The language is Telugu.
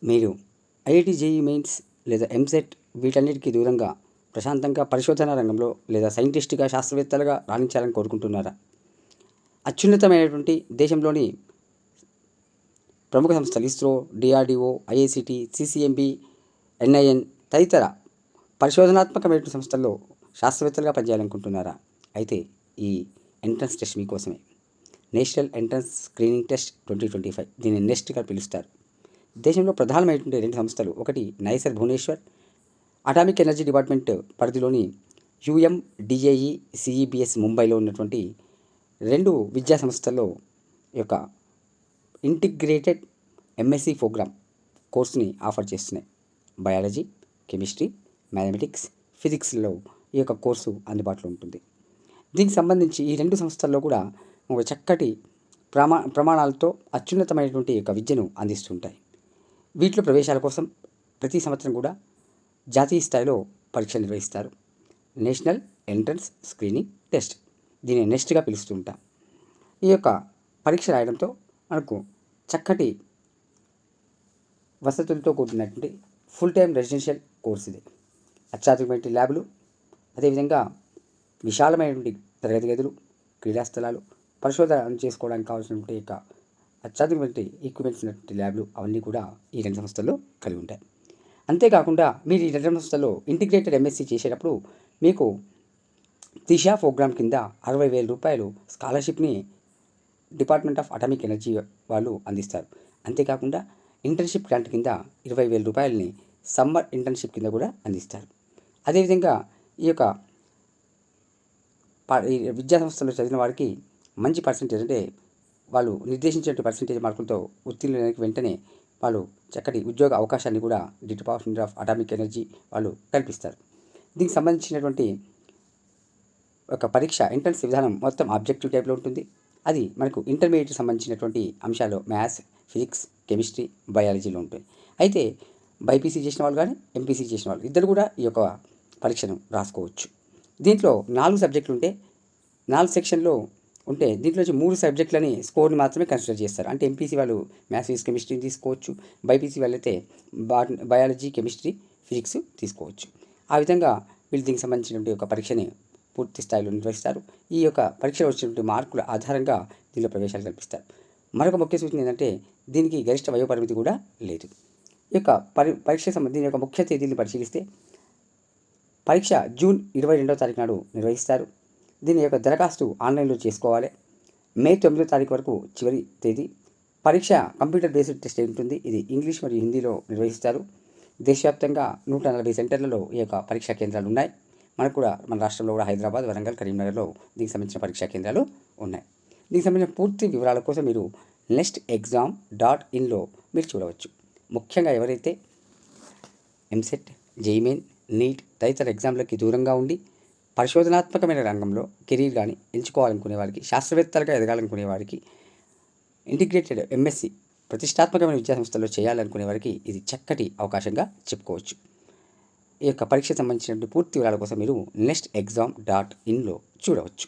మీరు ఐఐటి జేఈఈ మెయిన్స్ లేదా ఎంసెట్ వీటన్నిటికీ దూరంగా ప్రశాంతంగా పరిశోధన రంగంలో లేదా సైంటిస్ట్గా శాస్త్రవేత్తలుగా రాణించాలని కోరుకుంటున్నారా? అత్యున్నతమైనటువంటి దేశంలోని ప్రముఖ సంస్థలు ISRO, DRDO, IICT, CCMB, NIN తదితర పరిశోధనాత్మకమైన సంస్థల్లో శాస్త్రవేత్తలుగా పనిచేయాలనుకుంటున్నారా? అయితే ఈ ఎంట్రన్స్ టెస్ట్ మీకోసమే. నేషనల్ ఎంట్రన్స్ స్క్రీనింగ్ టెస్ట్ 2025 దీన్ని నెస్ట్గా పిలుస్తారు. దేశంలో ప్రధానమైనటువంటి రెండు సంస్థలు, ఒకటి NISER Bhubaneswar atomic energy department పరిధిలోని యుఎండిఏఈ సిఈబిఎస్ ముంబైలో ఉన్నటువంటి రెండు విద్యా సంస్థల్లో ఈ యొక్క ఇంటిగ్రేటెడ్ ఎంఎస్సి ప్రోగ్రామ్ కోర్సుని ఆఫర్ చేస్తున్నాయి. బయాలజీ, కెమిస్ట్రీ, మ్యాథమెటిక్స్, ఫిజిక్స్లో ఈ యొక్క కోర్సు అందుబాటులో ఉంటుంది. దీనికి సంబంధించి ఈ రెండు సంస్థల్లో కూడా ఒక చక్కటి ప్రమాణాలతో అత్యున్నతమైనటువంటి యొక్క విద్యను అందిస్తుంటాయి. వీటిలో ప్రవేశాల కోసం ప్రతి సంవత్సరం కూడా జాతీయ స్థాయిలో పరీక్షలు నిర్వహిస్తారు. నేషనల్ ఎంట్రన్స్ స్క్రీనింగ్ టెస్ట్, దీన్ని నెస్ట్గా పిలుస్తూ ఉంటాం. ఈ యొక్క పరీక్ష రాయడంతో మనకు చక్కటి వసతులతో కూడినటువంటి ఫుల్ టైం రెసిడెన్షియల్ కోర్స్ ఇది. అత్యాధునికమైన ల్యాబ్లు, అదేవిధంగా విశాలమైనటువంటి తరగతి గదులు, క్రీడా స్థలాలు, పరిశోధన చేసుకోవడానికి కావాల్సినటువంటి యొక్క అత్యాధునికమైన ఈక్విప్మెంట్స్ ఉన్నటువంటి ల్యాబ్లు అవన్నీ కూడా ఈ రెండు సంస్థల్లో కలిగి ఉంటాయి. అంతేకాకుండా మీరు ఈ రెండు సంస్థల్లో ఇంటిగ్రేటెడ్ ఎంఎస్సి చేసేటప్పుడు మీకు దిశ ప్రోగ్రామ్ కింద 60,000 రూపాయలు స్కాలర్షిప్ని డిపార్ట్మెంట్ ఆఫ్ అటామిక్ ఎనర్జీ వాళ్ళు అందిస్తారు. అంతేకాకుండా ఇంటర్న్షిప్ గ్రాంట్ కింద 20,000 రూపాయలని సమ్మర్ ఇంటర్న్షిప్ కింద కూడా అందిస్తారు. అదేవిధంగా ఈ యొక్క విద్యా సంస్థలో చదివిన వారికి మంచి పర్సంటేజ్, అంటే వాళ్ళు నిర్దేశించిన పర్సంటేజ్ మార్కులతో ఉత్తీర్ణులైన వెంటనే వాళ్ళు చక్కటి ఉద్యోగ అవకాశాన్ని కూడా డిపార్ట్మెంట్ ఆఫ్ అటామిక్ ఎనర్జీ వాళ్ళు కల్పిస్తారు. దీనికి సంబంధించినటువంటి ఒక పరీక్ష ఎంట్రన్స్ విధానం మొత్తం ఆబ్జెక్టివ్ టైప్లో ఉంటుంది. అది మనకు ఇంటర్మీడియట్కి సంబంధించినటువంటి అంశాలు మ్యాథ్స్, ఫిజిక్స్, కెమిస్ట్రీ, బయాలజీలో ఉంటాయి. అయితే బైపీసీ చేసిన వాళ్ళు కానీ ఎంపీసీ చేసిన వాళ్ళు ఇద్దరు కూడా ఈ యొక్క పరీక్షను రాసుకోవచ్చు. దీంట్లో 4 సబ్జెక్టులు ఉంటే 4 సెక్షన్లో ఉంటే దీంట్లోంచి 3 సబ్జెక్టులని స్కోర్ని మాత్రమే కన్సిడర్ చేస్తారు. అంటే ఎంపీసీ వాళ్ళు మ్యాథ్స్, ఫిజిక్స్, కెమిస్ట్రీని తీసుకోవచ్చు. బైపీసీ వాళ్ళైతే బయాలజీ, కెమిస్ట్రీ, ఫిజిక్స్ తీసుకోవచ్చు. ఆ విధంగా వీళ్ళు దీనికి సంబంధించినటువంటి ఒక పరీక్షని పూర్తి స్థాయిలో నిర్వహిస్తారు. ఈ యొక్క పరీక్షలో వచ్చినటువంటి మార్కుల ఆధారంగా దీనిలో ప్రవేశాలు కల్పిస్తారు. మరొక ముఖ్య సూచన ఏంటంటే దీనికి గరిష్ట వయోపరిమితి కూడా లేదు. ఈ యొక్క పరీక్ష దీని యొక్క ముఖ్య తేదీని పరిశీలిస్తే పరీక్ష జూన్ 22వ తారీఖు నాడు నిర్వహిస్తారు. దీని యొక్క దరఖాస్తు ఆన్లైన్లో చేసుకోవాలి. మే 9వ తారీఖు వరకు చివరి తేదీ. పరీక్ష కంప్యూటర్ బేస్డ్ టెస్ట్ ఉంటుంది. ఇది ఇంగ్లీష్ మరియు హిందీలో నిర్వహిస్తారు. దేశవ్యాప్తంగా 140 సెంటర్లలో ఈ యొక్క పరీక్షా కేంద్రాలు ఉన్నాయి. మనకు కూడా మన రాష్ట్రంలో కూడా హైదరాబాద్, వరంగల్, కరీంనగర్లో దీనికి సంబంధించిన పరీక్షా కేంద్రాలు ఉన్నాయి. దీనికి సంబంధించిన పూర్తి వివరాల కోసం మీరు nestexam.inలో మీరు చూడవచ్చు. ముఖ్యంగా ఎవరైతే ఎంసెట్, జేఈఈ మెయిన్, నీట్ తదితర ఎగ్జామ్లకి దూరంగా ఉండి పరిశోధనాత్మకమైన రంగంలో కెరీర్ కానీ ఎంచుకోవాలనుకునే వారికి, శాస్త్రవేత్తలుగా ఎదగాలనుకునే వారికి, ఇంటిగ్రేటెడ్ ఎంఎస్సి ప్రతిష్టాత్మకమైన విద్యాసంస్థల్లో చేయాలనుకునే వారికి ఇది చక్కటి అవకాశంగా చెప్పుకోవచ్చు. ఈ యొక్క పరీక్షకు సంబంధించినటువంటి పూర్తి వివరాల కోసం మీరు nestexam.inలో చూడవచ్చు.